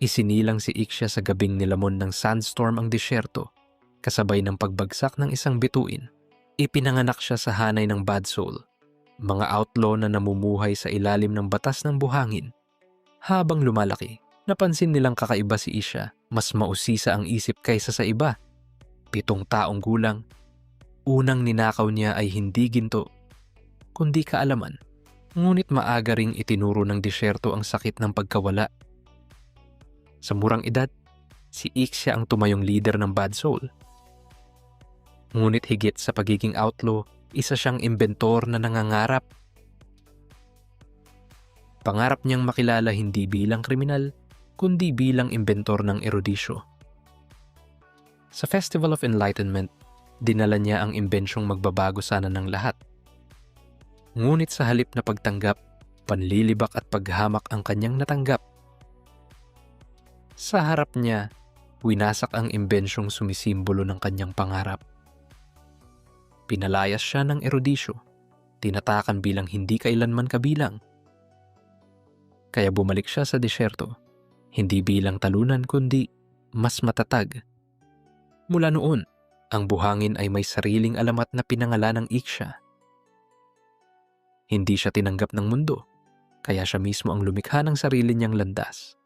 Isinilang si Ixia sa gabing nilamon ng sandstorm ang disyerto, kasabay ng pagbagsak ng isang bituin. Ipinanganak siya sa hanay ng Bad Soul, mga outlaw na namumuhay sa ilalim ng batas ng buhangin. Habang lumalaki, napansin nilang kakaiba si Ixia, mas mausisa ang isip kaysa sa iba. 7 taong gulang, unang ninakaw niya ay hindi ginto, kundi kaalaman. Ngunit maaga ring itinuro ng disyerto ang sakit ng pagkawala. Sa murang edad, si Ixia ang tumayong leader ng Bad Soul. Ngunit higit sa pagiging outlaw, isa siyang inventor na nangangarap. Pangarap niyang makilala hindi bilang kriminal, kundi bilang inventor ng erodisyo. Sa Festival of Enlightenment, dinala niya ang imbensyong magbabago sana ng lahat. Ngunit sa halip na pagtanggap, panlilibak at paghamak ang kanyang natanggap. Sa harap niya, winasak ang imbensyong sumisimbolo ng kanyang pangarap. Pinalayas siya ng erodisyo, tinatakan bilang hindi kailanman kabilang. Kaya bumalik siya sa disyerto, hindi bilang talunan kundi mas matatag. Mula noon, ang buhangin ay may sariling alamat na pinangalan ng Ixia. Hindi siya tinanggap ng mundo, kaya siya mismo ang lumikha ng sarili niyang landas.